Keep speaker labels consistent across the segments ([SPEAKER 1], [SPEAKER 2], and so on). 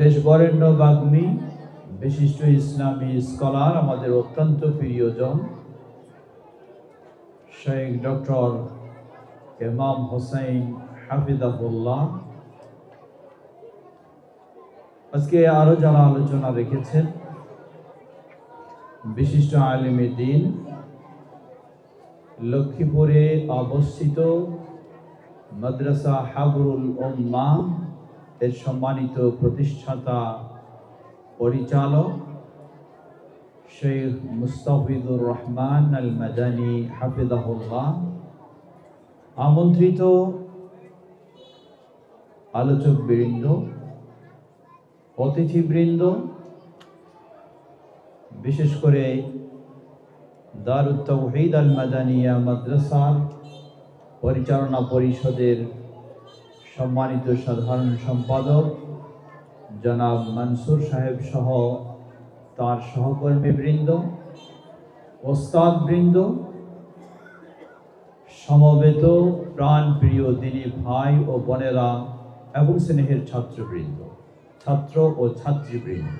[SPEAKER 1] বেশ বরেণ্য বাগ্মী, বিশিষ্ট ইসলামী স্কলার, আমাদের অত্যন্ত প্রিয়জন শেখ ডক্টর ইমাম হোসেন হাফিজাহুল্লাহ আজকে আরো যারা আলোচনা রেখেছেন, বিশিষ্ট আলেমে দ্বীন, লক্ষ্মীপুরে অবস্থিত মাদ্রাসা হাবরুল উম্মাহ এর সম্মানিত প্রতিষ্ঠাতা পরিচালক শেখ মুস্তাফিজুর রহমান আল মাদানী হাফিজাহুল্লাহ, আমন্ত্রিত আলোচকবৃন্দ, অতিথিবৃন্দ, বিশেষ করে দারুত তাওহীদ আল মাদানিয়া মাদ্রাসার পরিচালনা পরিষদের সম্মানিত সাধারণ সম্পাদক জনাব মনসুর সাহেব সহ তার সহকর্মীবৃন্দ, ওস্তাদবৃন্দ, সমবেত প্রাণপ্রিয় দিনী ভাই ও বোনেরা এবং স্নেহের ছাত্রবৃন্দ, ছাত্র ও ছাত্রীবৃন্দ,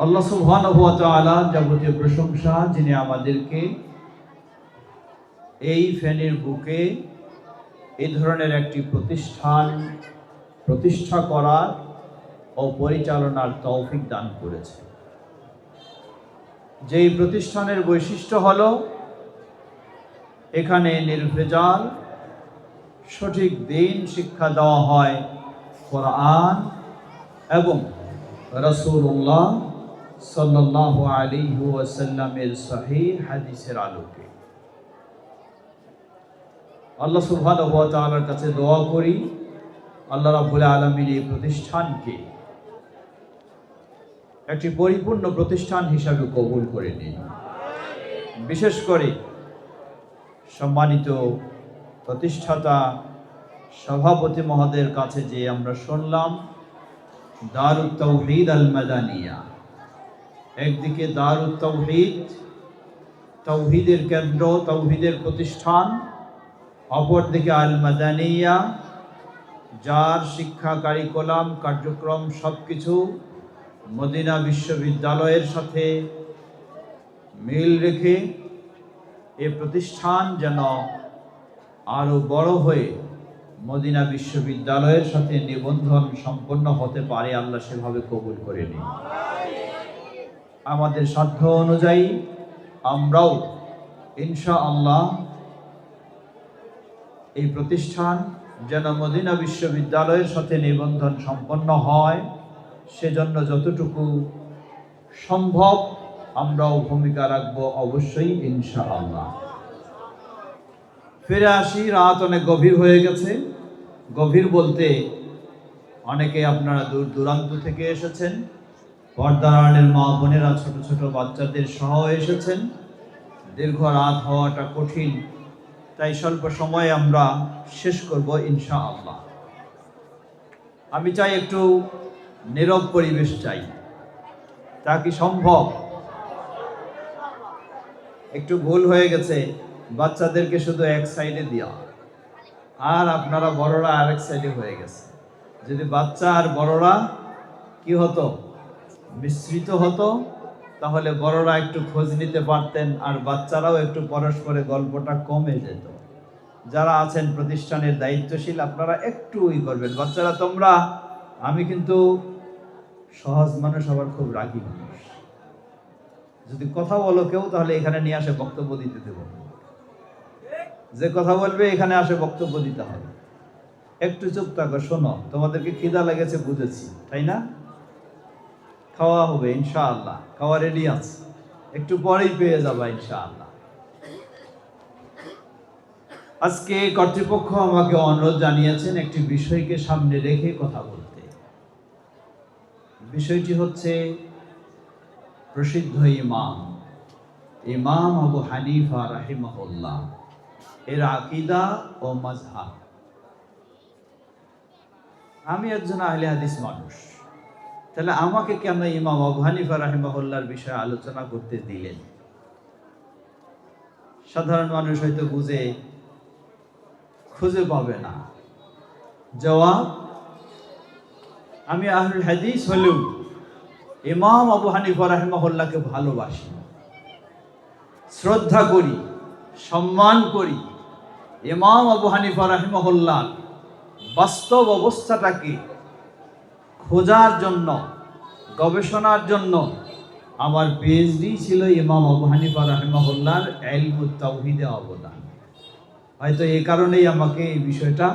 [SPEAKER 1] আল্লাহ সুবহানাহু ওয়া তাআলা যাবতীয় প্রশংসা, যিনি আমাদেরকে এই ফেনীর বুকে এই ধরনের একটি প্রতিষ্ঠা করার ও পরিচালনার তৌফিক দান করেছে। যেই প্রতিষ্ঠানের বৈশিষ্ট্য হলো এখানে নির্ভেজাল সঠিক দ্বীন শিক্ষা দেওয়া হয় কোরআন এবং রাসূলুল্লাহ সাল্লাল্লাহু আলাইহি ওয়াসাল্লামের সহিহ হাদিসের আলোকে। আল্লাহ সুবহানাহু ওয়া তাআলার কাছে দোয়া করি, আল্লাহ রাব্বুল আলামিন এই প্রতিষ্ঠানকে একটি পরিপূর্ণ প্রতিষ্ঠান হিসাবে কবুল করে নিন। বিশেষ করে সম্মানিত প্রতিষ্ঠাতা সভাপতি মহোদয়ের কাছে যে আমরা শুনলাম দারুত তাওহীদ আল মাদানিয়া, একদিকে দারুত তাওহীদ, তাওহীদের কেন্দ্র, তাওহীদের প্রতিষ্ঠান, অপরদিকে আল মাদানিয়া, যার শিক্ষা কারিকুলাম কার্যক্রম সবকিছু মদিনা বিশ্ববিদ্যালয়ের সাথে মিল রেখে এ প্রতিষ্ঠান যেন আরো বড় হয়ে মদিনা বিশ্ববিদ্যালয়ের সাথে নিবন্ধন সম্পন্ন হতে পারে, আল্লাহ সেভাবে কবুল করে নিন। আমাদের সাধ্য অনুযায়ী আমরাও ইনশাআল্লাহ এই প্রতিষ্ঠান যেন মদিনা বিশ্ববিদ্যালয়ের সাথে নিবন্ধন সম্পন্ন হয়, সেজন্য যতটুকু সম্ভব আমরাও ভূমিকা রাখবো অবশ্যই ইনশাআল্লাহ। ফিরে আসি, রাত অনেক গভীর হয়ে গেছে। গভীর বলতে অনেকে আপনারা দূর দূরান্ত থেকে এসেছেন, পর্দার আড়ালের মা বোনেরা ছোট ছোট বাচ্চাদের সহ এসেছেন। দীর্ঘ রাত হওয়াটা কঠিন, তাই স্বল্প সময়ে আমরা শেষ করব ইনশাআল্লাহ। আমি চাই একটু নীরব পরিবেশ চাই, তা কি সম্ভব? একটু ভুল হয়ে গেছে, বাচ্চাদেরকে শুধু এক সাইডে দেওয়া আর আপনারা বড়রা আরেক সাইডে হয়ে গেছে। যদি বাচ্চা আর বড়রা কি হতো, মিশ্রিত হতো, তাহলে বড়রা একটু খোঁজ নিতে পারতেন আর বাচ্চারাও একটু পরস্পরে গল্পটা কমে যেত। যারা আছেন প্রতিষ্ঠানের দায়িত্বশীল, আপনারা একটু করবেন। বাচ্চারা তোমরা, আমি কিন্তু সহজ মানুষ, আবার খুব রাগী মানুষ। যদি কথা বলো কেউ, তাহলে এখানে নিয়ে আসে বক্তব্য দিতে দেব। যে কথা বলবে এখানে আসে বক্তব্য দিতে হবে। একটু চুপ থাকো, শোনো। তোমাদেরকে খিদা লেগেছে বুঝেছি, তাই না? খাওয়া হবে ইনশাআল্লাহ, খাওয়া রেডি আছে, একটু পরেই পেয়ে যাবা ইনশাআল্লাহ। আজকে কর্তৃপক্ষ আমাকে অনুরোধ জানিয়েছেন একটি বিষয়কে সামনে রেখে কথা বলতে। বিষয়টি হচ্ছে প্রসিদ্ধ ইমাম আবু হানিফা রাহিমাহুল্লাহ এর আকীদা ও মাযহাব। আমি একজন আহলে হাদিস মানুষ, তাহলে আমাকে কেন ইমাম আবু হানিফা রাহিমাহুল্লাহর বিষয়ে আলোচনা করতে দিলেন? সাধারণ মানুষ হয়তো খুঁজে পাবে না জবাব। আমি আহলুল হাদিস হলেও ইমাম আবু হানিফা রাহিমাহুল্লাহকে ভালোবাসি, শ্রদ্ধা করি, সম্মান করি। ইমাম আবু হানিফা রাহিমাহুল্লাহ বাস্তব অবস্থাটাকে খোঁজার জন্য, গবেষণার জন্য আমার পিএইচডি ছিল ইমাম আবু হানিফা রাহিমাহুল্লাহর ইলমুত তাওহীদে অবদান। হয়তো এই কারণেই আমাকে এই বিষয়টা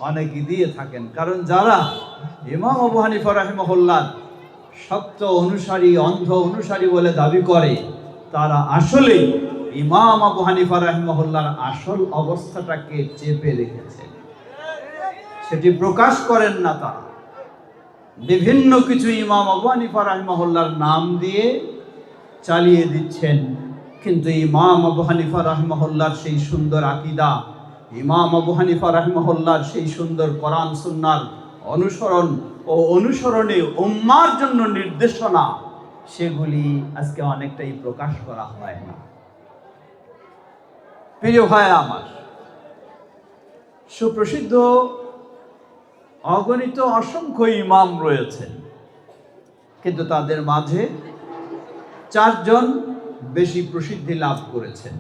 [SPEAKER 1] অনেকে দিয়ে থাকেন, কারণ যারা ইমাম আবু হানিফা রাহিমাহুল্লাহ শক্ত অনুসারী, অন্ধ অনুসারী বলে দাবি করে, তারা আসলে ইমাম আবু হানিফা রাহিমাহুল্লাহর আসল অবস্থাটাকে চেপে রেখেছেন, সেটি প্রকাশ করেন না। তারা বিভিন্ন কিছু ইমাম আবু হানিফা রাহিমাহুল্লাহর নাম দিয়ে চালিয়ে দিচ্ছেন, কিন্তু ইমাম আবু হানিফা রাহিমাহুল্লাহর সেই সুন্দর আকীদা, ইমাম আবু হানিফা রাহিমাহুল্লাহর সেই সুন্দর কোরআন সুন্নাহর অনুসরণ ও অনুসরণে উম্মার জন্য নির্দেশনা, সেগুলি আজকে অনেকটাই প্রকাশ করা হয় না। প্রিয় ভাই আমার, সুপ্রসিদ্ধ অগণিত অসংখ্য ইমাম রয়েছেন, কিন্তু তাদের মাঝে 4 জন বেশি প্রসিদ্ধি লাভ করেছেন।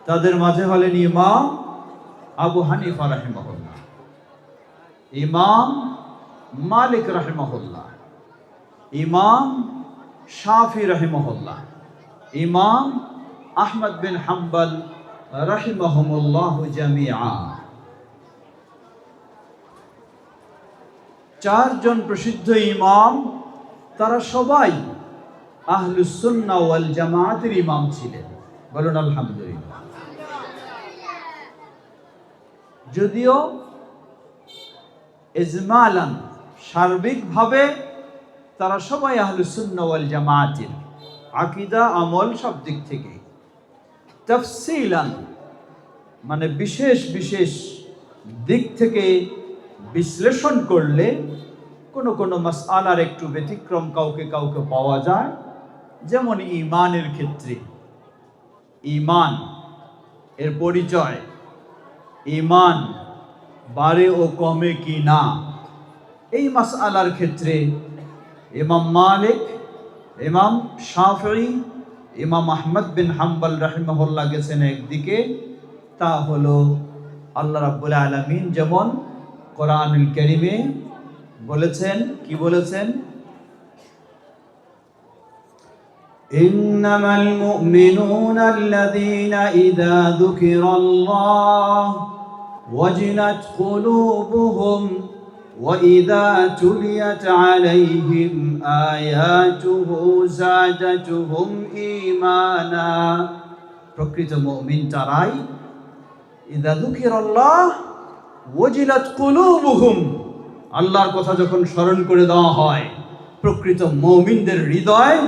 [SPEAKER 1] তাদের মাঝে হলেন ইমাম আবু হানিফা রাহিমাহুল্লাহ, ইমাম মালিক রাহিমাহুল্লাহ, ইমাম শাফি রাহিমাহুল্লাহ, ইমাম আহমদ বিন হাম্বল রাহিমাহুমুল্লাহ জামিআ। 4 জন প্রসিদ্ধ ইমাম, তারা সবাই আহলুস সুন্নাহ ওয়াল জামাআতের ইমাম ছিলেন। বলুন আলহামদুলিল্লাহ। যদিও ইজমালান, সার্বিকভাবে তারা সবাই আহলুস সুন্নাহ ওয়াল জামাআতের আকীদা, আমল সব দিক থেকে। তাফসীলান মানে বিশেষ বিশেষ দিক থেকে বিশ্লেষণ করলে কোনো কোনো মাসআলার একটু ব্যতিক্রম কাউকে কাউকে পাওয়া যায়। যেমন ঈমানের ক্ষেত্রে, ঈমান এর পরিচয়, ঈমান বাড়ে ও কমে কি না, এই মাসআলার ক্ষেত্রে ইমাম মালিক, ইমাম শাফিঈ, ইমাম আহমদ বিন হাম্বল রাহিমাহুল্লাহ গেছেন একদিকে। তা হলো আল্লাহ রাব্বুল আলামিন যেমন কোরআনুল কারীমে বলেছেন, কি বলেছেন? ইন্নামাল মুমিনুনা আল্লাযীনা ইযা যুকিরাল্লাহ ওয়াজিলাত কুলুবুহুম ওয়া ইযা তুলিয়াত আলাইহিম আয়াতুহু যাদাতুহুম ঈমানা। প্রকৃত মুমিন তারাই, ইযা যুকিরাল্লাহ ওয়াজিলাত কুলুবুহুম, আল্লাহর কথা যখন স্মরণ করে দেওয়া হয়, প্রকৃত মুমিনদের হৃদয়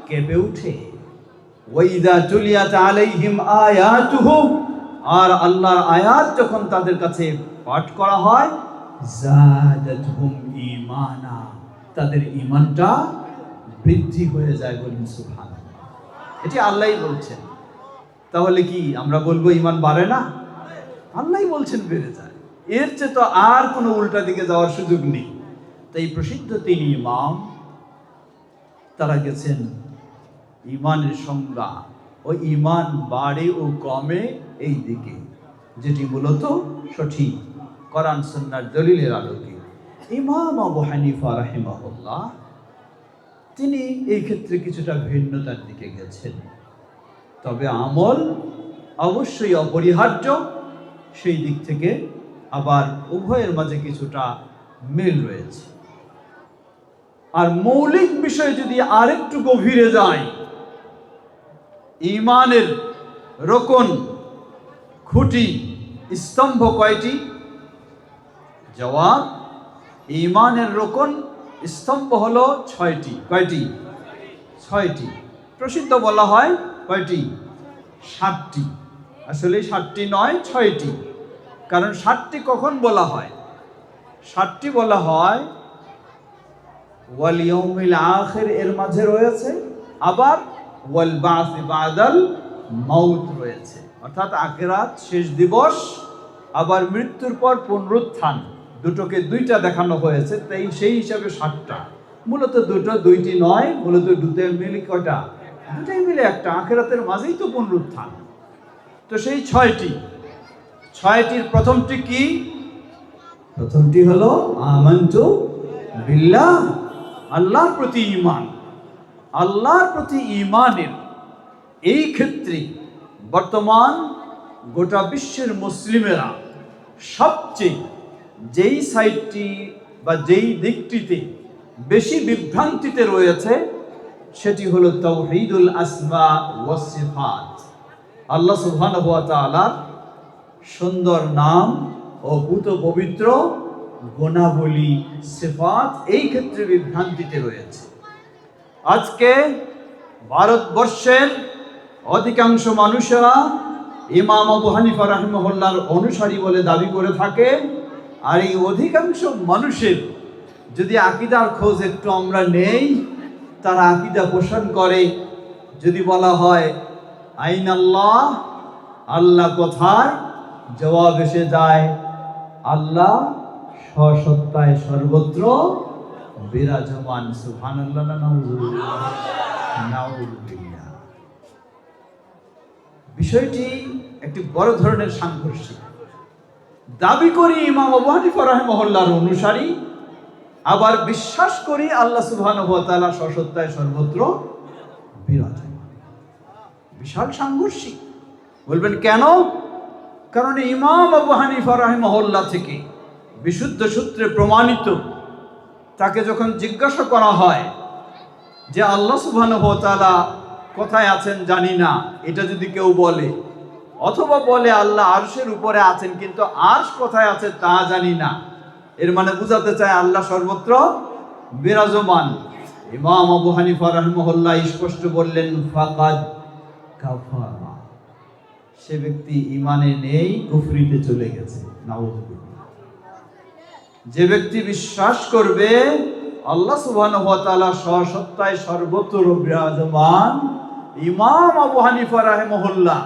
[SPEAKER 1] কেঁপে ওঠে। ওয়া ইযা তুলিয়াত আলাইহিম আয়াতুহু, আর আল্লাহর আয়াত যখন তাদের কাছে পাঠ করা হয়, যাদাতুহুম ঈমানা, তাদের ঈমানটা বৃদ্ধি হয়ে যায়। বলুন সুবহানাল্লাহ। এটি আল্লাহই বলছেন। তাহলে কি আমরা বলবো ঈমান বাড়ে না? আল্লাহই বলছেন বেড়ে যায়। এর চেয়ে তো আর কোনো উল্টা দিকে যাওয়ার সুযোগ নেই। তাই প্রসিদ্ধ 3 ইমাম, তারা গেছেন ঈমানের সংজ্ঞা ও ঈমান বাড়ে ও কমে এই দিকে, যেটি মূলত সঠিক কোরআন সুন্নাহর দলিলের আলোকে। ইমাম আবু হানিফা রাহিমাহুল্লাহ তিনি এই ক্ষেত্রে কিছুটা ভিন্নতার দিকে গেছেন, তবে আমল অবশ্যই অপরিহার্য, সেই দিক থেকে আবার উভয়ের মাঝে কিছুটা মিল রয়েছে। আর মৌলিক বিষয় যদি আরেকটু গভীরে যায়, ঈমানের রোকন, খুঁটি, স্তম্ভ কয়টি? জবাব, ঈমানের রোকন স্তম্ভ হলো 6টি। কয়টি? 6টি। প্রসিদ্ধ বলা হয় কয়টি? 7টি। আসলে 7টি নয়, 6টি। কারণ 7টি কখন বলা হয়? 7টি বলা হয় ওয়াল ইয়াউমিল আখির এর মাঝে রয়েছে, আবার ওয়াল বা'স বা'দাল মাউত রয়েছে, অর্থাৎ আখিরাত, শেষ দিবস, আবার মৃত্যুর পর পুনরুত্থান, দুটোকে দুইটা দেখানো হয়েছে, তাই সেই হিসাবে 7টা। মূলত দুইটি নয়, মূলত দুটো মিলে কয়টা? দুটাই মিলে একটা। আখিরাতের মাঝেই তো পুনরুত্থান। তো সেই 6টির প্রথমটি কি? প্রথমটি হলো আমানতু বিল্লাহ, আল্লাহর প্রতি ঈমান। আল্লাহর প্রতি ঈমানের এই ক্ষেত্রে বর্তমান গোটা বিশ্বের মুসলিমেরা সবচেয়ে যেই সাইডটি বা যেই দিকটিতে বেশি বিভ্রান্তিতে রয়েছে সেটি হলো তাওহীদুল আসমা ওয়াস সিফাত। আল্লাহ সুবহানাহু ওয়া তাআলার সুন্দর নাম ও পূত পবিত্র গুণাবলী সিফাত, এই ক্ষেত্রে বিভ্রান্তিতে রয়েছে। আজকে ভারতবর্ষের অধিকাংশ মানুষেরা ইমাম আবু হানিফা রাহিমাহুল্লাহর অনুসারী বলে দাবি করে থাকে। আর এই অধিকাংশ মানুষের যদি আকীদার খোঁজ একটু আমরা নেই, তারা আকীদা পোষণ করে। যদি বলা হয় আইন আল্লাহ, আল্লাহ কোথায়, জবাব এসে যায় আল্লাহ সসত্তায় সর্বত্র বিরাজমান। সুবহানাল্লাহ, নাউযুবিল্লাহ। বিষয়টি একটি বড় ধরনের সাংঘর্ষিক। দাবি করি ইমাম আবু হানিফা রাহিমাহুল্লাহর অনুসারী, আবার বিশ্বাস করি আল্লাহ সুবহানাহু ওয়া তাআলা সসত্তায় সর্বত্র বিরাজমান। বিশাল সাংঘর্ষিক। বলবেন কেন? কারণ ইমাম আবু হানিফা রাহিমাহুল্লাহ থেকে বিশুদ্ধ সূত্রে প্রমাণিত, তাকে যখন জিজ্ঞাসা করা হয় যে আল্লাহ সুবহানাহু ওয়া তাআলা কোথায় আছেন জানি না, এটা যদি কেউ বলে, অথবা বলে আল্লাহ আরশের উপরে আছেন কিন্তু আরশ কোথায় আছে তা জানি না, এর মানে বুঝাতে চায় আল্লাহ সর্বত্র বিরাজমান। ইমাম আবু হানিফা রাহিমাহুল্লাহ স্পষ্ট বললেন ফাকাদ কাফারা, সে ব্যক্তি ঈমানে নেই, কুফরিতে চলে গেছে। নাউযুবিল্লাহ। যে ব্যক্তি বিশ্বাস করবে আল্লাহ সুবহানাহু ওয়া তাআলা সসত্তায় সর্বত্র বিরাজমান, ইমাম আবু হানিফা রাহিমাহুল্লাহ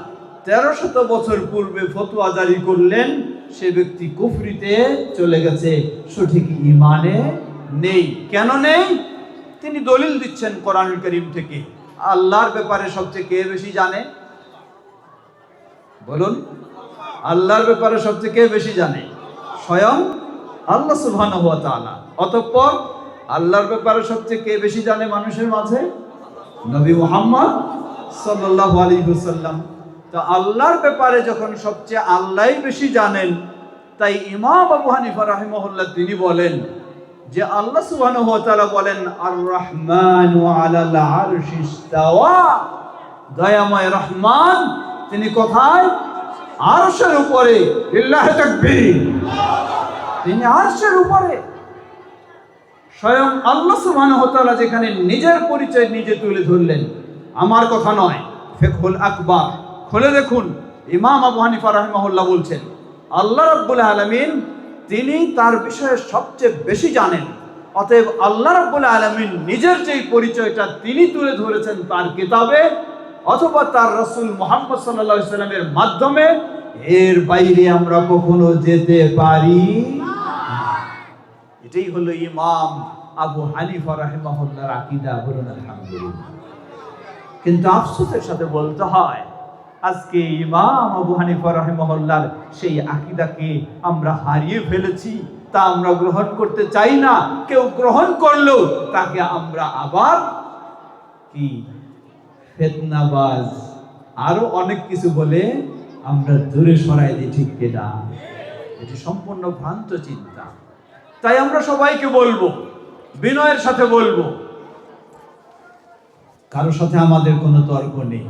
[SPEAKER 1] 1300 বছর পূর্বে ফতোয়া জারি করলেন, সে ব্যক্তি কুফরিতে চলে গেছে, সঠিক ঈমানে নেই। কেন নেই? তিনি দলিল দিচ্ছেন কোরআনুল কারীম থেকে। আল্লাহর ব্যাপারে সবচেয়ে কে বেশি জানে? বলুন, আল্লাহর ব্যাপারে সবচেয়ে কে বেশি জানে? স্বয়ং আল্লাহ সুবহানাহু ওয়া তাআলা। অতঃপর আল্লাহর ব্যাপারে সবচেয়ে কে বেশি জানে মানুষের মাঝে? নবী মুহাম্মদ সাল্লাল্লাহু আলাইহি ওয়াসাল্লাম। তো আল্লাহর ব্যাপারে যখন সবচেয়ে আল্লাহই বেশি জানেন, তাই ইমাম আবু হানিফা রাহিমাহুল্লাহ তিনি বলেন যে আল্লাহ সুবহানাহু ওয়া তাআলা বলেন আর রহমানু আলাল আরশি ইস্তাওয়া, দয়াময় রহমান তিনি কোথায়? আরশের উপরে। লিল্লাহি তাকবীর। তিনি আরশের উপরে। স্বয়ং আল্লাহ সুবহানাহু ওয়া তাআলা যেখানে নিজের পরিচয় নিজে তুলে ধরলেন, আমার কথা নয়, ফিকহুল আকবার খুলে দেখুন। ইমাম আবু হানিফা রাহিমাহুল্লাহ বলছেন আল্লাহ রাব্বুল আলামিন তিনি তার বিষয়ে সবচেয়ে বেশি জানেন। অতএব আল্লাহ রাব্বুল আলামিন নিজের যেই পরিচয়টা তিনি তুলে ধরেছেন তার কিতাবে অথবা তার রাসূল মুহাম্মদ সাল্লাল্লাহু আলাইহি সাল্লামের মাধ্যমে, এর বাইরে আমরা কখনো যেতে পারি না। এটাই হলো ইমাম আবু হানিফা রাহিমাহুল্লাহর আকীদা। বলুন আলহামদুলিল্লাহ। কিন্তু আফসোসের সাথে বলতে হয় আজকে ইমাম আবু হানিফা রাহিমাহুল্লাহর সেই আকীদাকে আমরা হারিয়ে ফেলেছি, তা আমরা গ্রহণ করতে চাই না। কেউ গ্রহণ করলেও তাকে আমরা আবার কি ফিতনাবাজ আরো অনেক কিছু বলে আমরা দূরে সরাই দিই। ঠিক কিনা? এটি সম্পূর্ণ ভ্রান্ত চিন্তা। তাই আমরা সবাইকে বলবো, বিনয়ের সাথে বলবো, কারোর সাথে আমাদের কোনো তর্ক নেই,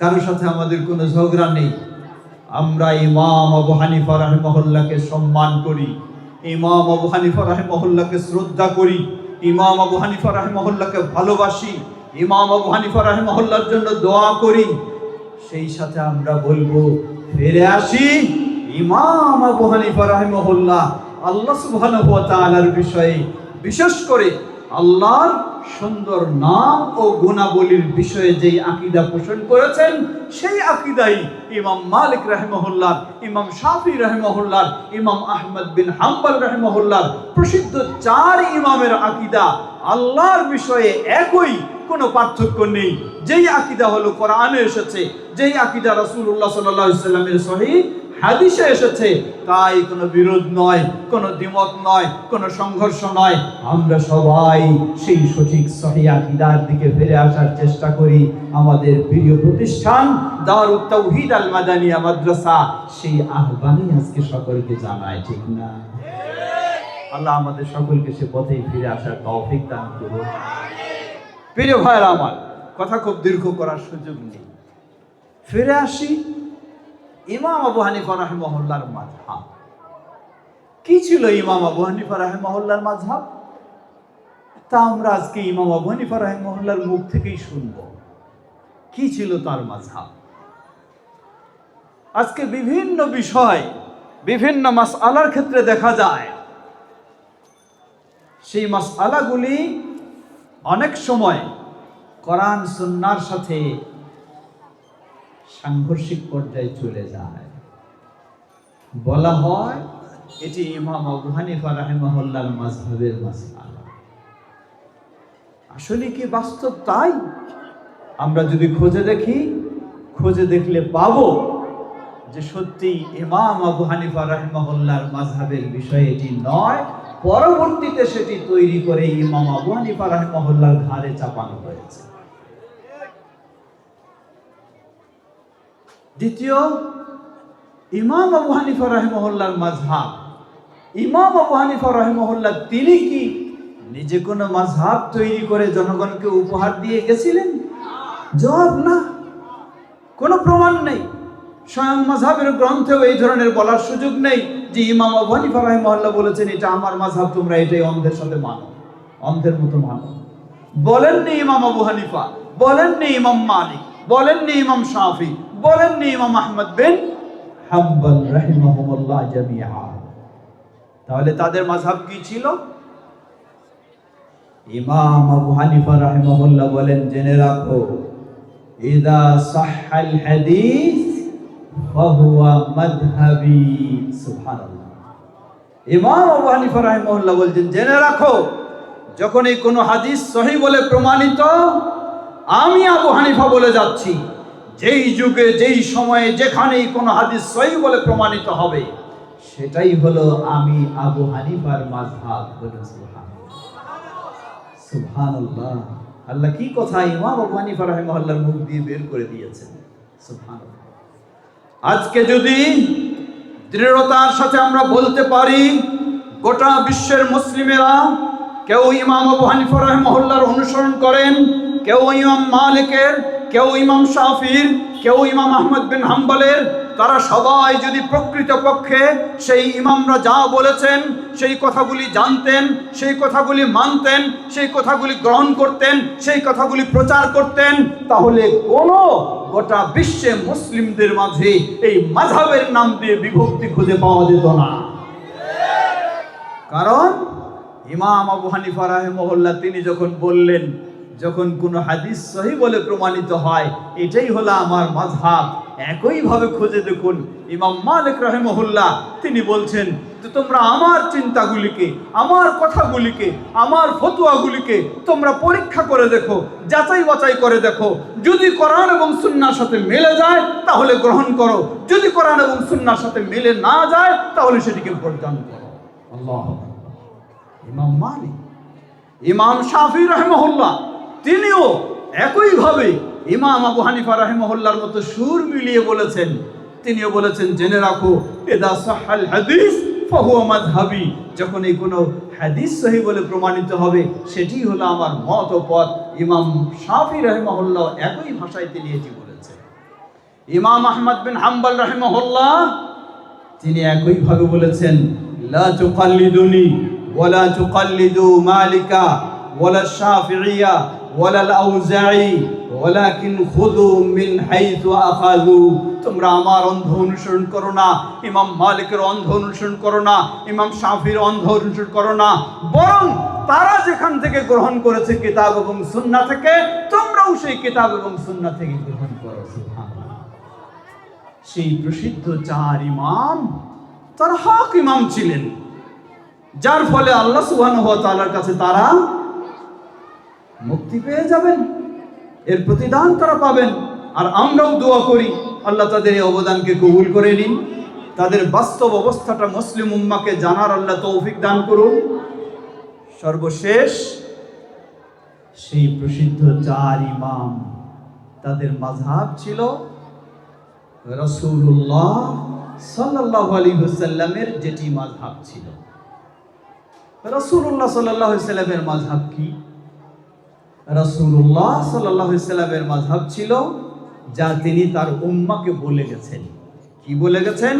[SPEAKER 1] কারোর সাথে আমাদের কোনো ঝগড়া নেই। আমরা ইমাম আবু হানিফা রাহিমাহুল্লাহকে সম্মান করি, ইমাম আবু হানিফা রাহিমাহুল্লাহকে শ্রদ্ধা করি, ইমাম আবু হানিফা রাহিমাহুল্লাহকে ভালোবাসি, ইমাম আবু হানিফা রাহিমাহুল্লাহর জন্য দোয়া করি। সেই সাথে আমরা বলবো ফিরে আসি ইমাম আবু হানিফা রাহিমাহুল্লাহ আল্লাহ সুবহানাহু ওয়া তাআলার বিষয়ে, বিশেষ করে আল্লাহর সুন্দর নাম ও গুণাবলীর বিষয়ে যেই আকীদা পোষণ করেছেন, সেই আকীদাই ইমাম মালিক রাহিমাহুল্লাহ, ইমাম শাফি রাহিমাহুল্লাহ, ইমাম আহমদ বিন হাম্বল রাহিমাহুল্লাহ প্রসিদ্ধ 4 ইমামের আকীদা আল্লাহর বিষয়ে একই, কোনো পার্থক্য নেই। যেই আকীদা হলো কোরআনে এসেছে, যেই আকীদা রাসূলুল্লাহ সাল্লাল্লাহু আলাইহি ওয়াসাল্লামের সহিহ হাদিসে এসেছে, তাই কোনো বিরোধ নয়, কোনো দ্বিমত নয়, কোনো সংঘর্ষ নয়। আমরা সবাই সেই সঠিক সহিহ আকীদার দিকে ফিরে আসার চেষ্টা করি। আমাদের প্রিয় প্রতিষ্ঠান দারুত তাওহীদ আল মাদানিয়া মাদ্রাসা সেই আহ্বানই আজকে সকলকে জানায়, ঠিক না? আল্লাহ আমাদের সকলকে সে পথেই ফিরে আসার তৌফিক দান করুন। প্রিয় ভাইরা আমার, কথা খুব দীর্ঘ করার সুযোগ নেই, ফিরে আসি ইমাম আবু হানিফা রাহিমাহুল্লাহর মাযহাব। কি ছিল ইমাম আবু হানিফা রাহিমাহুল্লাহর মাযহাব? তা আমরা আজকে ইমাম আবু হানিফা রাহিমাহুল্লাহর মুখ থেকেই শুনব। কি ছিল তার মাযহাব? আজকে বিভিন্ন বিষয়, বিভিন্ন মাসআলার ক্ষেত্রে দেখা যায় সেই মাসআলাগুলি অনেক সময় কোরআন সুন্নাহর সাথে সাংঘর্ষিক পর্যায়ে চলে যায়। বলা হয় এটি ইমাম আবু হানিফা রাহিমাহুল্লাহর মাযহাবের মাসআলা। আসলে কি বাস্তব তাই? আমরা যদি খুঁজে দেখি, খুঁজে দেখলে পাবো যে সত্যি ইমাম আবু হানিফা রাহিমাহুল্লাহর মাযহাবের বিষয় এটি নয়। পরবর্তীতে সেটি তৈরি করে ইমাম আবু হানিফা রাহিমাহুল্লাহর ঘাড়ে চাপানো হয়েছে। দ্বিতীয়, ইমাম আবু হানিফা রাহিমাহুল্লাহর মাযহাব, ইমাম আবু হানিফা রাহিমাহুল্লাহ তিনি কি নিজে কোনো মাযহাব তৈরি করে জনগণকে উপহার দিয়ে গেছিলেন? জবাব না, কোনো প্রমাণ নেই। স্বয়ং মাযহাবের গ্রন্থেও এই ধরনের বলার সুযোগ নেই যে ইমাম আবু হানিফা রাহিমাহুল্লাহ বলেছেন এটা আমার মাযহাব, তোমরা এটাই অন্ধের সাথে মানো, অন্ধের মতো মানো। বলেননি ইমাম আবু হানিফা, বলেননি ইমাম মালিক, বলেননি ইমাম শাফি, বলেননি ইমাম আহমদ বিন হাম্বল রাহিমাহুমুল্লাহ জামিআ। তাহলে তাদের মাযহাব কি ছিল? ইমাম আবু হানিফা রাহিমাহুল্লাহ বলেন, জেনে রাখো, ইযা সাহহাল হাদিস ফাহুয়া মাযহাবি। সুবহানাল্লাহ। ইমাম আবু হানিফা রাহিমাহুল্লাহ বলেন, জেনে রাখো, যখন এই কোনো হাদিস সহিহ বলে প্রমাণিত, আমি আবু হানিফা বলে যাচ্ছি, যেই যুগে, যেই সময়ে, যেখানেই কোনো হাদিস সহিহ বলে প্রমাণিত হবে, সেটাই হলো আমি আবু হানিফার মাযহাব। বলুন সুবহানাল্লাহ, সুবহানাল্লাহ। আল্লাহ কি কথা ইমাম আবু হানিফা রাহিমাহুল্লাহর মুখ দিয়ে বের করে দিয়েছেন। সুবহানাল্লাহ। আজকে যদি দৃঢ়তার সাথে আমরা বলতে পারি গোটা বিশ্বের মুসলিমেরা কেউ ইমাম আবু হানিফা রাহিমাহুল্লাহর অনুসরণ করেন, কেউ ইমাম মালিকের, কেউ ইমাম শাফির, কেউ ইমাম আহমদ বিন হাম্বলের, তারা সবাই যদি প্রকৃতপক্ষে সেই ইমামরা যা বলেছেন সেই কথাগুলি জানতেন, সেই কথাগুলি মানতেন, সেই কথাগুলি গ্রহণ করতেন, সেই কথাগুলি প্রচার করতেন, তাহলে কোনো গোটা বিশ্বে মুসলিমদের মাঝে এই মাযহাবের নাম দিয়ে বিভক্তি খুঁজে পাওয়া যেত না। কারণ ইমাম আবু হানিফা রাহিমাহুল্লাহ তিনি যখন বললেন, যখন কোনো হাদিস সহিহ বলে প্রমাণিত হয় এটাই হলো আমার মাযহাব, একইভাবে খুঁজে দেখুন ইমাম মালিক রাহিমাহুল্লাহ তিনি বলছেন যে তোমরা আমার চিন্তাগুলিকে, আমার কথাগুলিকে, আমার ফতোয়াগুলিকে তোমরা পরীক্ষা করে দেখো, যাচাই বাছাই করে দেখো, যদি কোরআন এবং সুন্নাহর সাথে মিলে যায় তাহলে গ্রহণ করো, যদি কোরআন এবং সুন্নাহর সাথে মিলে না যায় তাহলে সেটিকে বর্জন করো। আল্লাহু আকবার। ইমাম মালিক, ইমাম শাফি রাহিমাহুল্লাহ তিনিও একইভাবে ইমাম আবু হানিফা রাহিমাহুল্লাহর মতো সুর মিলিয়ে বলেছেন। তিনিও বলেছেন, জেনে রাখো, ইযা সাহহাল হাদিস ফাহুয়া মাযহাবি, যখন এই কোনো হাদিস সহিহ বলে প্রমাণিত হবে সেটি হলো আমার মত ও পথ। ইমাম শাফি রাহিমাহুল্লাহ একই ভাষায় তিনি এটি বলেছেন। ইমাম আহমদ বিন হাম্বল রাহিমাহুল্লাহ তিনি একইভাবে বলেছেন, লা তুকাল্লিদুনি ওয়ালা তুকাল্লিদু মালিকা ওয়ালা শাফিঈয়া ওয়ালা আউজাঈ ওয়ালাকিন খুযু মিন হাইথু আখাযু। তোমরা আমার অন্ধ অনুসরণ করো না, ইমাম মালিকের অন্ধ অনুসরণ করো না, ইমাম শাফির অন্ধ অনুসরণ করো না, বরং তারা যেখান থেকে গ্রহণ করেছে কিতাব এবং সুন্নাহ থেকে, তোমরাও সেই কিতাব এবং সুন্নাহ থেকে গ্রহণ করো। সুবহানাল্লাহ। সেই প্রসিদ্ধ 4 ইমাম তারা হক ইমাম ছিলেন, যার ফলে আল্লাহ সুবহানাহু ওয়া তাআলার কাছে তারা মুক্তি পেয়ে যাবেন, এর প্রতিদান তারা পাবেন। আর আমরাও দোয়া করি আল্লাহ তাদের এই অবদানকে কবুল করে নিন, তাদের বাস্তব অবস্থাটা মুসলিম উম্মাহকে জানার আল্লাহ তৌফিক দান করুন। সর্বশেষ সেই প্রসিদ্ধ 4 ইমাম, তাদের মাযহাব ছিল রাসূলুল্লাহ সাল্লাল্লাহু আলাইহি ওয়াসাল্লামের যেটি মাযহাব ছিল। রাসূলুল্লাহ সাল্লাল্লাহু আলাইহি ওয়াসাল্লামের মাযহাব কি? রাসূলুল্লাহ সাল্লাল্লাহু আলাইহি ওয়াসাল্লামের মাযহাব ছিল যা তিনি তার উম্মাহকে বলে গেছেন। কি বলে গেছেন?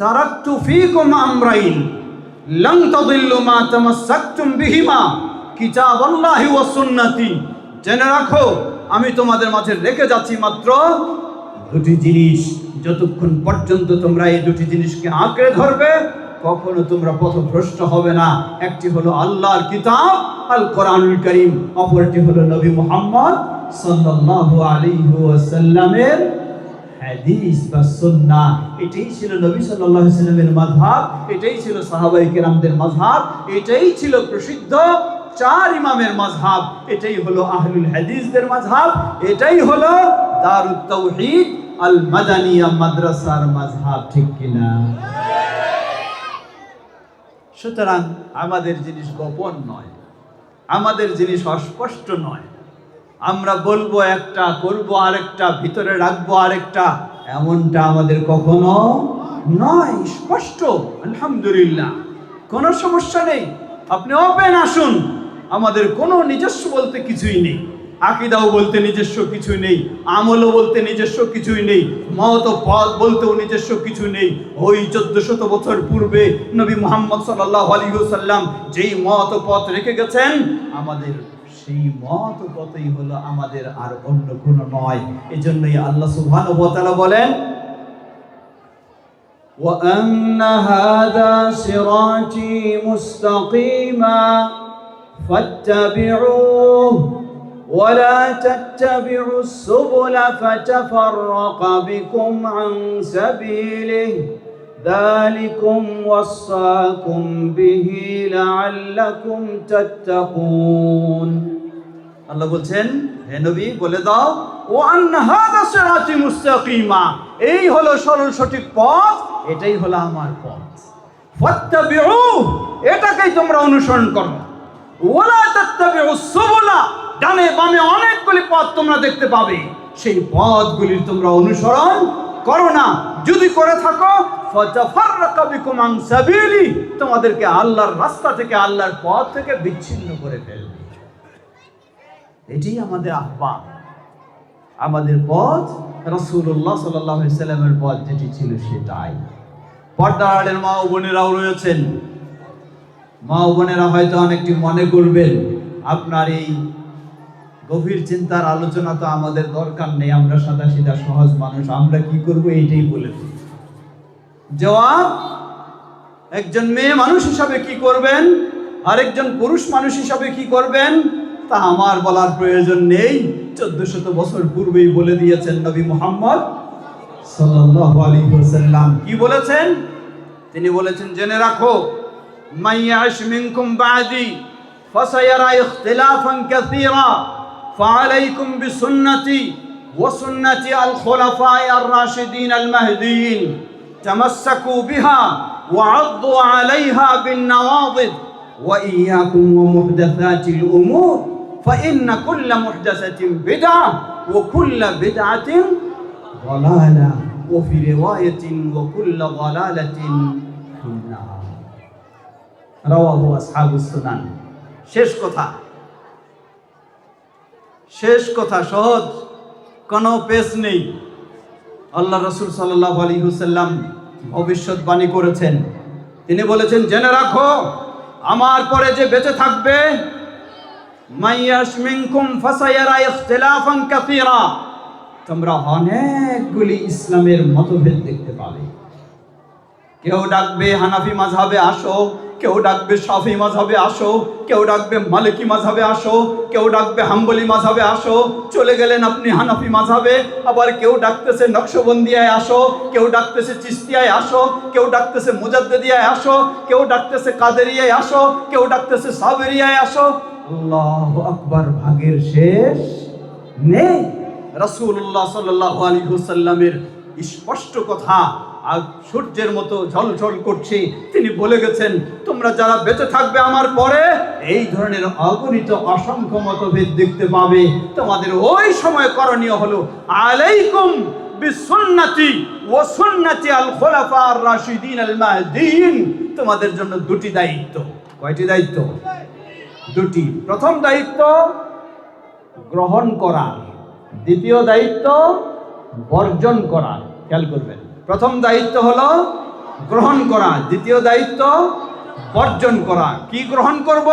[SPEAKER 1] তারাকতু ফীকুম আমরাইন লান তাদিল্লু মা তামাসসাকতুম বিহিমা কিতাবাল্লাহি ওয়া সুন্নতি। জেনে রাখো, আমি তোমাদের মাঝে রেখে যাচ্ছি মাত্র 2টি জিনিস। যতক্ষণ পর্যন্ত তোমরা এই 2টি জিনিসকে আঁকড়ে ধরবে, কখনো তোমরা পথভ্রষ্ট হবে না। একটি হলো আল্লাহর কিতাব আল কোরআনুল কারীম, অপরটি হলো নবী মুহাম্মদ সাল্লাল্লাহু আলাইহি ওয়াসাল্লামের হাদিস বা সুন্নাহ। এটাই ছিল নবী সাল্লাল্লাহু আলাইহি ওয়াসাল্লামের মাযহাব, এটাই ছিল সাহাবায়ে কেরামদের মাযহাব, এটাই ছিল প্রসিদ্ধ 4 ইমামের মাযহাব, এটাই হলো আহলুল হাদিসদের মাযহাব, এটাই হলো দারুত তাওহীদ আল মাদানিয়া মাদ্রাসার মাযহাব। ঠিক কিনা? সুতরাং আমাদের জিনিস গোপন নয়, আমাদের জিনিস অস্পষ্ট নয়। আমরা বলবো একটা, করবো আরেকটা, ভিতরে রাখবো আরেকটা, এমনটা আমাদের কখনো নয়। স্পষ্ট, আলহামদুলিল্লাহ, কোনো সমস্যা নেই। আপনি ওপেন আসুন, আমাদের কোনো নিজস্ব বলতে কিছুই নেই। আকীদাও বলতে নিজস্ব কিছু নেই, আমলও বলতে নিজস্ব কিছুই নেই, মত পথ বলতেও নিজস্ব কিছু নেই। ওই 1400 বছর পূর্বে নবী মুহাম্মদ সাল্লাল্লাহু আলাইহি ওয়াসাল্লাম যেই মত পথ রেখে গেছেন, আমাদের সেই মত পথই হলো আমাদের, আর অন্য কোনো নয়। এজন্যই আল্লাহ সুবহানাহু ওয়া তাআলা বলেন, ওয়া আন্না হাযা সিরাতী মুস্তাকিমা ফাত্তাবিউহু ওয়া লা তাত্তাবিউস সুবুলা ফাতাফাররাকা বিকুম আন সাবিলিহি যালিকুম ওয়াসাকুম বিহি লাআল্লাকুম তাত্তাকুন। আল্লাহ বলছেন, হে নবী বলে দাও, ওয়া আন্না হাযা সিরাতী মুস্তাকিমা, এই হলো সরল সঠিক পথ, এটাই হলো আমার পথ। ফাত্তাবিউহু, এটাকেই তোমরা অনুসরণ করো। ওয়া লা তাত্তাবিউস সুবুলা, ডানে বামে অনেকগুলি পথ তোমরা দেখতে পাবে, সেই পথগুলি তোমরা অনুসরণ করো না। যদি করে থাকো, ফাতাফাররাকা বিকুম আন সাবিলি, তোমাদেরকে আল্লাহর রাস্তা থেকে, আল্লাহর পথ থেকে বিচ্ছিন্ন করে ফেলবে। এটাই আমাদের আহ্বান, আমাদের পথ রাসূলুল্লাহ সাল্লাল্লাহু আলাইহি ওয়াসাল্লামের পথ যেটি ছিল সেটাই। পর্দার আড়ের মা ও বোনেরাও রয়েছেন। মা ও বোনেরা হয়তো অনেকটি মনে করবেন, আপনার এই গভীর চিন্তার আলোচনা তো আমাদের দরকার নেই, আমরা সাদা সিধা সহজ মানুষ, আমরা কি করব এইটাই বলে দিই। জবাব, একজন মেয়ে মানুষ হিসাবে কি করবেন, আরেকজন পুরুষ মানুষ হিসাবে কি করবেন, তা আমার বলার প্রয়োজন নেই। 1400 বছর পূর্বেই বলে দিয়েছেন নবী মুহাম্মদ সাল্লাল্লাহু আলাইহি ওয়াসাল্লাম। কি বলেছেন? তিনি বলেছেন, জেনে রাখো, মাইয়াশ মিনকুম বাদি ফাসায়ারা ইখতিলাফান কাসীরা ফাআলাইকুম বিসুন্নতি ওয়া সুন্নতি আল খুলাফায়ে আর রাশিদিন আল মাহদিয়িন তামাসসাকু বিহা ওয়া আদু আলাইহা বিন নওয়াদিদ ওয়া ইয়াকুম ওয়া মুহদাসাতিল উমুর فإن كل محدثة بدعة وكل بدعة ضلالة وفي رواية وكل ضلالة في النار رواه أصحاب السنن। শেষ কথা সহজ, কোনো পেশ নেই। আল্লাহ রাসূল সাল্লাল্লাহু আলাইহি ওয়াসাল্লাম ভবিষ্যৎবাণী করেছেন। তিনি বলেছেন, জেনে রাখো, আমার পরে যে বেঁচে থাকবে, মাইয়াশ মিনকুম ফাসায়ারা ইখতিলাফান কাসীরা, তোমরা অনেকগুলি ইসলামের মতভেদ দেখতে পাবে। কেউ ডাকবে হানাফি মাযহাবে আসো,
[SPEAKER 2] কেউ ডাকবে শাফি মাযহাবে আসো, কেউ ডাকবে মালিকি মাযহাবে আসো, কেউ ডাকবে হাম্বলি মাযহাবে আসো, চলে গেলেন আপনি হানাফি মাযহাবে। আবার কেউ ডাকতেছে নকশবন্দিয়ায় আসো, কেউ ডাকতেছে চিশতিয়ায় আসো, কেউ ডাকতেছে মুজাদ্দিদিয়ায় আসো, কেউ ডাকতেছে কাদেরিয়ায় আসো, কেউ ডাকতেছে সাবেরিয়ায় আসো। আল্লাহু আকবার, ভাগের শেষ নেই। রাসূলুল্লাহ সাল্লাল্লাহু আলাইহি ওয়াসাল্লামের স্পষ্ট কথা আর সূর্যের মতো ঝলঝল করছে। তিনি বলে গেছেন, তোমরা যারা বেঁচে থাকবে আমার পরে এই ধরনের অগণিত অসংখ্য মতভেদ দেখতে পাবে। তোমাদের ওই সময় করণীয় হলো আলাইকুম বিসুন্নতি ওয়া সুন্নতি আল খুলাফা আর রাশিদিন আল মাহদিয়িন। তোমাদের জন্য দুটি দায়িত্ব। কয়টি দায়িত্ব? দুটি। প্রথম দায়িত্ব গ্রহণ করা, দ্বিতীয় দায়িত্ব বর্জন করা। খেয়াল করবেন, প্রথম দায়িত্ব হলো গ্রহণ করা, দ্বিতীয় দায়িত্ব বর্জন করা। কি গ্রহণ করব?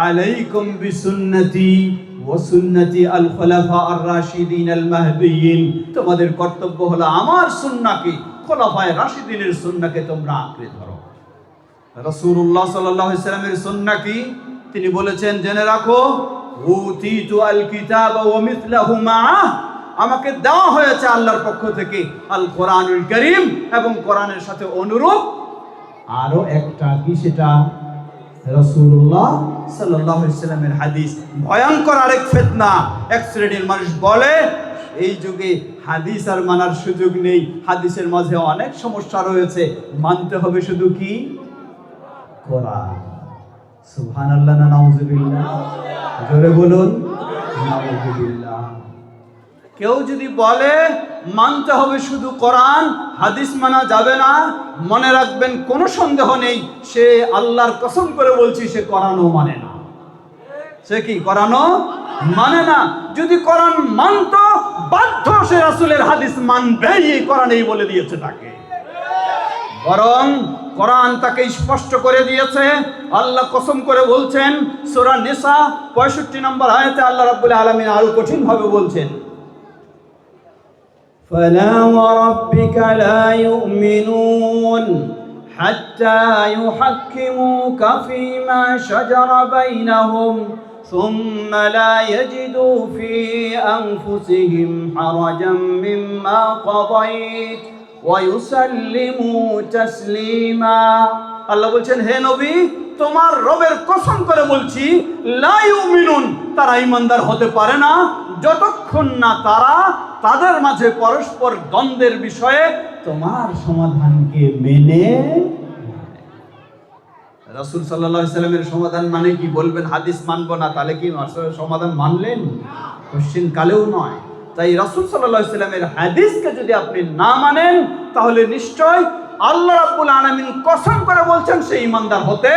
[SPEAKER 2] আলাইকুম বিসুন্নতি ওয়া সুন্নতি আল খুলাফা আর রাশিদিন আল মাহদিয়িন। তোমাদের কর্তব্য হলো আমার সুন্নাহকে, খুলাফায়ে রাশিদিনের সুন্নাহকে তোমরা আঁকড়ে ধরো। রাসূলুল্লাহ সাল্লাল্লাহু আলাইহি ওয়াসাল্লামের সুন্নাহ কি? তিনি বলেছেন, জেনে রাখো, উতিতু আল কিতাব ওয়া মিথলাহু মাআহ। আমাকে দেওয়া হয়েছে আল্লাহর পক্ষ থেকে আল কোরআনুল কারীম এবং কোরআনের সাথে অনুরূপ আরো একটা। কি সেটা? রাসূলুল্লাহ সাল্লাল্লাহু আলাইহি ওয়াসাল্লামের হাদিস। ভয়ঙ্কর আরেক ফিতনা। এক শ্রেণীর মানুষ বলে এই যুগে হাদিস আর মানার সুযোগ নেই, হাদিসের মাঝে অনেক সমস্যা রয়েছে, মানতে হবে শুধু কি? কোরআন। সুবহানাল্লাহ না নাউযুবিল্লাহ? জোরে বলুন নাউযুবিল্লাহ। কেউ যদি বলে মানতে হবে শুধু কোরআন, হাদিস মানা যাবে না, মনে রাখবেন কোনো সন্দেহ নেই, সে আল্লাহর কসম করে বলছি সে কোরআনও মানে না। সে কি কোরআনও মানে না? যদি কোরআন মানতো বাধ্য সে রাসূলের হাদিস মানবেই, কোরআনেই বলে দিয়েছে তাকে। বরং কোরআন তাকে স্পষ্ট করে দিয়েছে। আল্লাহ কসম করে বলছেন সূরা নিসা 65 নম্বর আয়াতে আল্লাহ রাব্বুল আলামিন আরো কঠিন ভাবে বলছেন, ফালা ওয়া রাব্বিকা লা ইউমিনুন হাত্তা ইউহাক্কিমুকা ফীমা শাজারা বাইনাহুম সুম্মা লা ইয়াজিদু ফী আনফুসিহিম হারাজাম মিম্মা কাযাইত ওয়া ইউসাল্লিমু তাসলিমা। আল্লাহ বলছেন, হে নবী, তোমার রবের কসম করে বলছি, লা ইউমিনুন, তারা ঈমানদার হতে পারে না যতক্ষণ না তারা তাদের মাঝে পরস্পর দ্বন্দ্বের বিষয়ে তোমার সমাধানকে মেনে। রাসূল সাল্লাল্লাহু আলাইহি ওয়াসাল্লামের সমাধান মানে কি? বলবেন হাদিস মানবো না, তাহলে কি সমাধান মানলেন? কোশ্চেন কালেও নয়। তাই রাসূল সাল্লাল্লাহু আলাইহি ওয়াসাল্লামের হাদিসকে যদি আপনি না মানেন, তাহলে নিশ্চয় আল্লাহ রাব্বুল আলামিন কসম করে বলছেন সে ঈমানদার হতে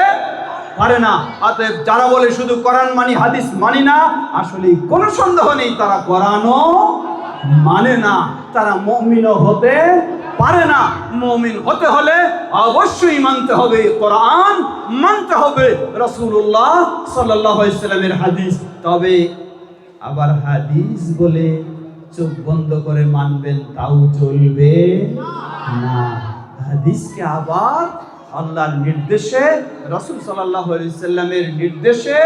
[SPEAKER 2] পারে না। অতএব যারা বলে শুধু কোরআন মানি হাদিস মানি না, আসলে কোনো সন্দেহ নেই তারা কোরআনও মানে না, তারা মুমিনও হতে পারে না। মুমিন হতে হলে অবশ্যই মানতে হবে কোরআন, মানতে হবে রাসূলুল্লাহ সাল্লাল্লাহু আলাইহি ওয়াসাল্লামের হাদিস। তবে আবার হাদিস বলে চোখ বন্ধ করে মানবেন তাও চলবে না। হাদিসকে আবার আল্লাহর নির্দেশে, রাসূল সাল্লাল্লাহু আলাইহি ওয়াসাল্লামের নির্দেশে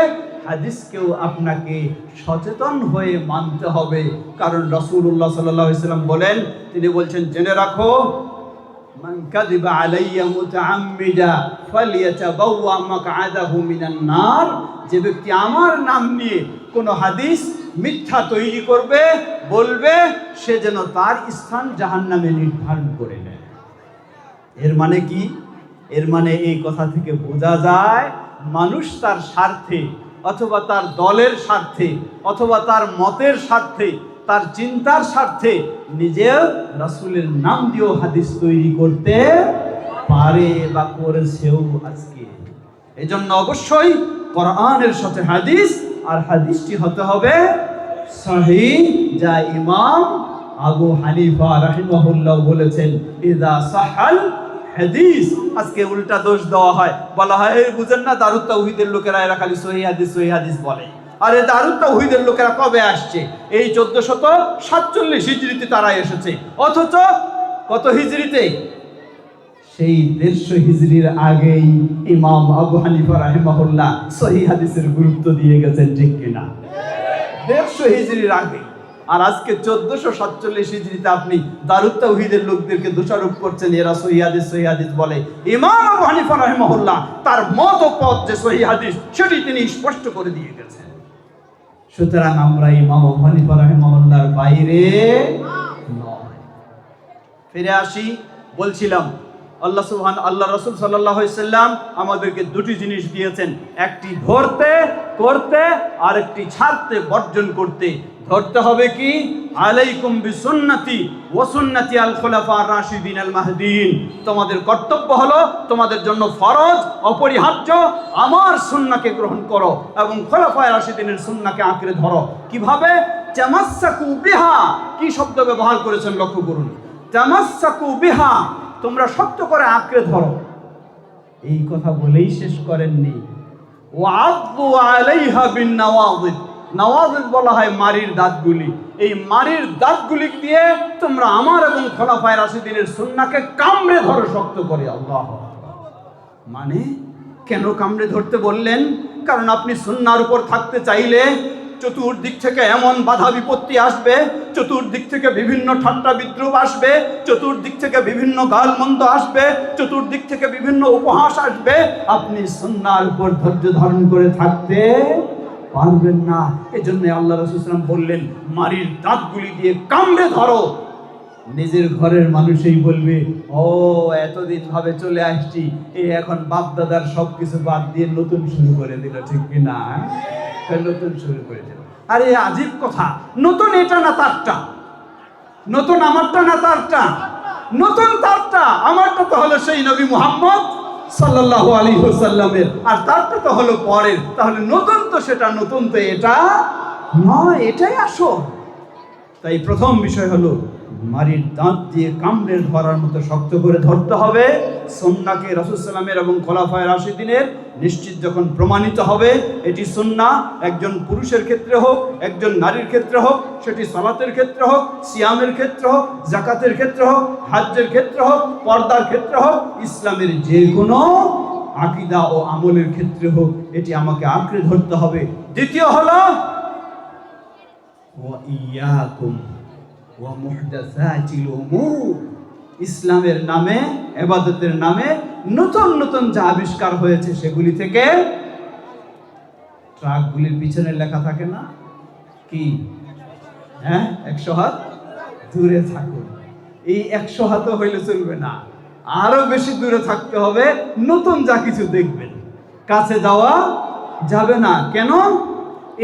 [SPEAKER 2] হাদিসকেও আপনাকে সচেতন হয়ে মানতে হবে। কারণ রাসূলুল্লাহ সাল্লাল্লাহু আলাইহি ওয়াসাল্লাম বলেন, তিনি বলছেন, জেনে রাখো, মান কাযিবা আলাইয়া মুতাআম্মিদা ফালইয়াতাবাওয়া মাকআদাহু মিনান নার। যে ব্যক্তি আমার নাম নিয়ে কোনো হাদিস মিথ্যা তৈরি করবে, বলবে, সে যেন তার স্থান জাহান্নামে নির্ধারণ করে নেয়। এর মানে কি? এর মানে এই কথা থেকে বোঝা যায় মানুষ তার স্বার্থে অথবা তার দলের স্বার্থে অথবা তার মতের স্বার্থে, তার চিন্তার স্বার্থে নিজেও রাসূলের নাম দিয়েও হাদিস তৈরি করতে পারে বা করেছেও আজকে। এজন্য অবশ্যই কোরআনের সাথে হাদিস, আর হাদিসটি হতে হবে সহিহ, যা ইমাম আবু হানিফা রাহিমাহুল্লাহ বলেছেন, ইযা সাহাল হাদিস। আজকে উল্টা দোষ দেওয়া হয়, বলা হয় এই বুঝেন না দারুত তাওহীদের লোকেরা এরা খালি সহিহ হাদিস বলে। আরে দারুত তাওহীদের লোকেরা কবে আসছে? এই 1447 হিজরিতে তারা এসেছে, অথচ কত হিজরিতে? সেই 150 হিজরির আগেই ইমাম আবু হানিফা রাহিমাহুল্লাহ সহিহ হাদিসের গুরুত্ব দিয়ে গেছেন, ঠিক কিনা? 150 হিজরির আগে। আর আজকে 1447 হিজরিতে আপনি দারুত তাওহীদের লোকদেরকে দোষারোপ করছেন এরা সহিহ হাদিস বলে। ইমাম আবু হানিফা রাহিমাহুল্লাহ তার মত ও পথ যে সহিহ হাদিস সেটি তিনি স্পষ্ট করে দিয়ে গেছেন। সুতরাং আমরা ইমাম আবু হানিফা রাহিমাহুল্লাহর বাইরে নয়। ফিরে আসি, বলছিলাম আল্লাহ রাসূল সাল্লাল্লাহু আলাইহি সাল্লাম আমাদেরকে দুটি জিনিস দিয়েছেন, একটি ধরতে করতে আর একটি ছাড়তে বর্জন করতে। ধরতে হবে কি? আলাইকুম বিসুন্নতি ওয়া সুন্নতি আল খুলাফা আর রাশিদিন আল মাহদিন। তোমাদের কর্তব্য হলো, তোমাদের জন্য ফরজ অপরিহার্য আমার সুন্নাহকে গ্রহণ করো এবং খুলাফায়ে রাশিদিনের সুন্নাহকে আঁকড়ে ধরো। কিভাবে? তামাসসাকু বিহা। কি শব্দ ব্যবহার করেছেন লক্ষ্য করুন, তামাসসাকু বিহা, তোমরা শক্ত করে আঁকড়ে ধরো। এই কথা বলেই শেষ করেননি, ওয়া'আযু আলাইহা বিন-নাওয়াযিব। নওয়াজিদ বলা হয় মারির দাঁতগুলি। এই মারির দাঁতগুলি দিয়ে তোমরা আমার এবং খোলাফায়ে রাশিদিনের সুন্নাহকে কামড়ে ধরো শক্ত করে। আল্লাহু আকবার। মানে কেন কামড়ে ধরতে বললেন? কারণ আপনি সুন্নাহর উপর থাকতে চাইলে চতুর্দিক থেকে এমন বাধা বিপত্তি আসবে, চতুর্দিক থেকে বিভিন্ন ঠাট্টা বিদ্রুপ আসবে, চতুর্দিক থেকে বিভিন্ন গালমন্দ আসবে, চতুর্দিক থেকে বিভিন্ন উপহাস আসবে, আপনি সুন্নাহর উপর ধৈর্য ধারণ করে থাকতে পারবেন না। এজন্য আল্লাহ রাসূল সাল্লাল্লাহু আলাইহি ওয়াসাল্লাম বললেন মারির দাঁতগুলি দিয়ে কামড়ে ধরো। নিজের ঘরের মানুষই বলবে, ও এতদিন ভাবে চলে আসছি, এই এখন বাপ দাদার সবকিছু বাদ দিয়ে নতুন শুরু করে দিল, ঠিক কিনা? নতুন শুরু করে দিল। আরে আজীব কথা, নতুন এটা না তারটা, নতুন আমারটা না তারটা, নতুন তারটা। আমারটা তো হলো সেই নবী মুহাম্মদ সাল্লাল্লাহু আলাইহি ওয়াসাল্লামের, আর তারটা তো হলো পরের। তাহলে নতুন তো সেটা, নতুন তো এটা নয়, এটাই আসল। তাই প্রথম বিষয় হলো মারির দাঁত দিয়ে কামড়ে ধরার মতো শক্ত করে ধরতে হবে সুন্নাহকে, রাসূল সাল্লামের এবং খোলাফায়ে রাশিদিনের। নিশ্চিত যখন প্রমাণিত হবে এটি সুন্নাহ, একজন পুরুষের ক্ষেত্রে হোক, একজন নারীর ক্ষেত্রে হোক, সেটি সালাতের ক্ষেত্রে হোক, সিয়ামের ক্ষেত্রে হোক, যাকাতের ক্ষেত্রে হোক, হজ্জের ক্ষেত্রে হোক, পর্দার ক্ষেত্রে হোক, ইসলামের যে কোনো আকীদা ও আমলের ক্ষেত্রে হোক, এটি আমাকে আঁকড়ে ধরতে হবে। দ্বিতীয় হলো ওয়া ইয়াকুম ওয়া মুহদাসাতিল উমুর। ইসলামের নামে, ইবাদতের নামে নতুন নতুন যা আবিষ্কার হয়েছে সেগুলি থেকে, ট্রাকগুলির পিছনে লেখা থাকে না কি, 100 হাত দূরে থাকুন। এই 100 হাতও হইলে চলবে না, আরো বেশি দূরে থাকতে হবে। নতুন যা কিছু দেখবেন, কাছে যাওয়া যাবে না। কেন?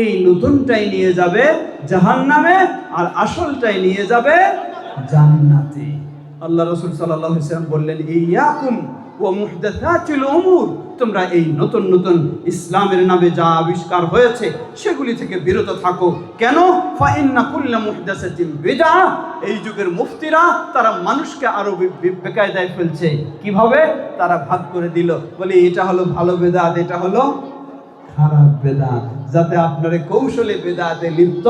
[SPEAKER 2] এই নতুনটাই নিয়ে যাবে জাহান্নামে, আর আসলটাই নিয়ে যাবে জান্নাতে। আল্লাহ রাসূল সাল্লাল্লাহু আলাইহি ওয়াসাল্লাম বললেন, ইয়াকুম ওয়া মুহদাসাতিল উমুর, তোমরা এই নতুন নতুন ইসলামের নামে যা আবিষ্কার হয়েছে সেগুলি থেকে বিরত থাকো। কেন? ফা ইন্না কুল্লা মুহদাসাতিন বিদআ। এই যুগের মুফতিরা তারা মানুষকে আরো বেকায়দায় ফেলছে। কিভাবে? তারা ভাগ করে দিল, বলে এটা হলো ভালো বেদাত, এটা হলো খারাপ বেদাত, যাতে আপনারে কৌশলে বেদাতে লিপ্ত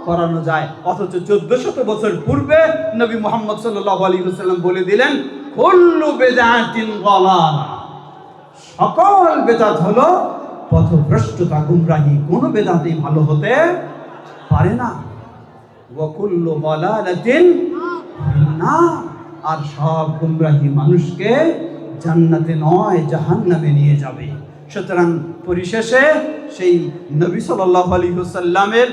[SPEAKER 2] করানো যায়। অথচ 1400 বছর পূর্বে নবী মুহাম্মদ সাল্লাল্লাহু আলাইহি ওয়াসাল্লাম বলে দিলেন, কুল্লু বিদআতিন দালালা, সকল বেদাত হলো পথভ্রষ্টতা, গুমরাহি। কোন বেদাতই ভালো হতে পারে না। ওয়া কুল্লু দালালাতিন ফিন্নার, আর সব গুমরাহি মানুষকে জান্নাতে নয় জাহান্নামে নিয়ে যাবে। সুতরাং পরিশেষে সেই নবী সাল্লাল্লাহু আলাইহি ওয়াসাল্লামের,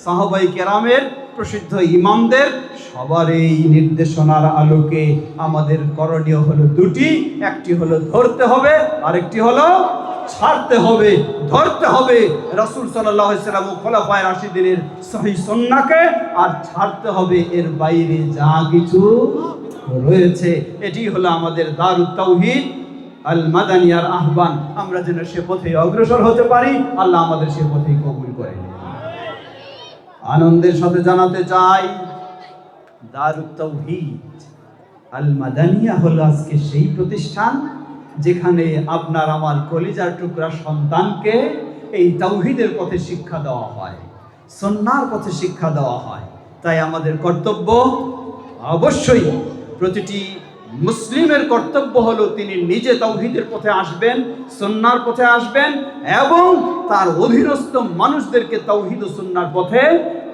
[SPEAKER 2] সাহাবায়ে কেরামের, প্রসিদ্ধ ইমামদের সবার এই নির্দেশনার আলোকে আমাদের করণীয় হলো দুটি। একটি হলো ধরতে হবে, আরেকটি হলো ছাড়তে হবে। ধরতে হবে রাসূল সাল্লাল্লাহু আলাইহি ওয়াসাল্লাম ও খোলাফায়ে রাশিদিনের সহিহ সুন্নাহকে, আর ছাড়তে হবে এর বাইরে যা কিছু রয়েছে। এটি হলো আমাদের দারুত তাওহীদ আল মাদানিয়ার আহ্বান। আমরা যেন সে পথে অগ্রসর হতে পারি, আল্লাহ আমাদের সে পথেই কবুল করেন। আনন্দের সাথে জানাতে চাই, দারুত তাওহীদ আল মাদানিয়া হলো আজকে সেই প্রতিষ্ঠান যেখানে আপনার আমার কলিজার টুকরা সন্তানকে এই তাওহীদের পথে শিক্ষা দেওয়া হয়, সুন্নাহর পথে শিক্ষা দেওয়া হয়। তাই আমাদের কর্তব্য অবশ্যই প্রতিটি মুসলিমের কর্তব্য হলো তিনি নিজে তাওহীদের পথে আসবেন, সুন্নাহর পথে আসবেন এবং তার অধীনস্থ মানুষদেরকে তাওহীদ ও সুন্নাহর পথে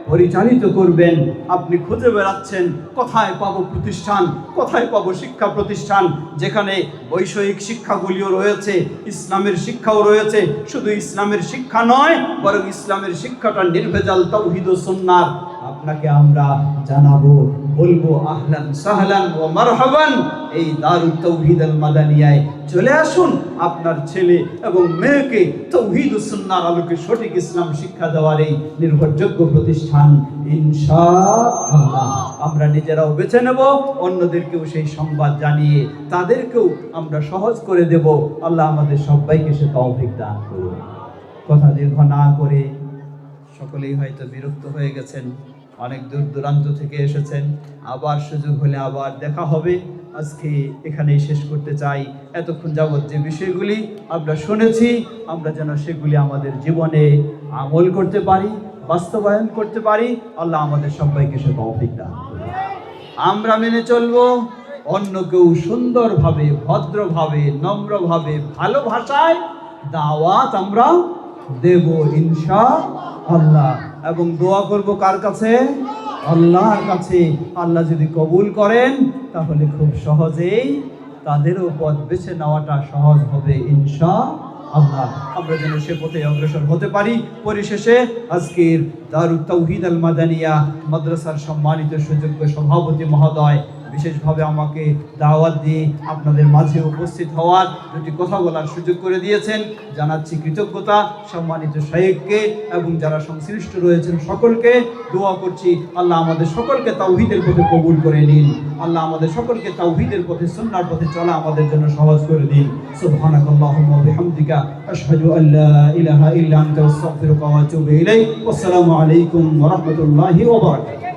[SPEAKER 2] পরিচালিত করবেন। আপনি খুঁজে বেড়াচ্ছেন কোথায় পাবো প্রতিষ্ঠান, কোথায় পাবো শিক্ষা প্রতিষ্ঠান যেখানে বৈষয়িক শিক্ষাগুলিও রয়েছে, ইসলামের শিক্ষাও রয়েছে। শুধু ইসলামের শিক্ষা নয়, বরং ইসলামের শিক্ষাটা নির্ভেজাল তাওহীদ ও সুন্নাহর। আপনাকে আমরা জানাবো, বলবো আহলান সাহলান ওয়া মারহাবান, এই দারুত তাওহীদ আল মাদানিয়ায় চলে আসুন। আপনার ছেলে এবং মেয়েকে তাওহীদ ও সুন্নাহর আলোকে সঠিক ইসলাম শিক্ষা দেওয়ার এই নির্ভরযোগ্য প্রতিষ্ঠান ইনশাআল্লাহ আমরা নিজেরাও বেছে নেব, অন্যদেরকেও সেই সংবাদ জানিয়ে তাদেরকেও আমরা সহজ করে দেব। আল্লাহ আমাদের সবাইকে সে তৌফিক দান করুন। কথা দীর্ঘ না করে, সকলেই হয়তো বিরক্ত হয়ে গেছেন, অনেক দূর দূরান্ত থেকে এসেছেন, আবার সুযোগ হলে আবার দেখা হবে। আজকে এখানেই শেষ করতে চাই। এতক্ষণ যাবৎ যে বিষয়গুলি আমরা শুনেছি, আমরা যেন সেগুলি আমাদের জীবনে আমল করতে পারি, বাস্তবায়ন করতে পারি। আল্লাহ আমাদের সবাইকে সে তৌফিক দান করুন। আমরা মেনে চলবো, অন্য কেউ সুন্দরভাবে, ভদ্রভাবে, নম্রভাবে, ভালো ভাষায় দাওয়াত আমরা দেব ইনশাআল্লাহ। এবং দোয়া করব কার কাছে? আল্লাহর কাছে। আল্লাহ যদি কবুল করেন তাহলে খুব সহজেই তাদেরও পথ বেছে নেওয়াটা সহজ হবে ইনশাআল্লাহ। আমরা যেন সে পথে অগ্রসর হতে পারি। পরিশেষে আজকের দারুত তাওহীদ আল মাদানিয়া মাদ্রাসার সম্মানিত সুযোগ্য সভাপতি মহোদয় বিশেষভাবে আমাকে দাওয়াত দিয়ে আপনাদের মাঝে উপস্থিত হওয়ার, দুটি কথা বলার সুযোগ করে দিয়েছেন। জানাচ্ছি কৃতজ্ঞতা সম্মানিত শাইখকে এবং যারা সংশ্লিষ্ট রয়েছেন সকলকে। দোয়া করছি আল্লাহ আমাদের সকলকে তাওহীদের পথে কবুল করে নিন। আল্লাহ আমাদের সকলকে তাওহীদের পথে, সুন্নাহর পথে চলা আমাদের জন্য সহজ করে দিন। সুবহানাকাল্লাহুম্মা ওয়া বিহামদিকা আশহাদু আল্লা ইলাহা ইল্লা আনতা আস্তাগফিরুকা ওয়া আতুবু ইলাইক। আসসালামু আলাইকুম ওয়া রাহমাতুল্লাহি ওয়া বারাকাতুহু।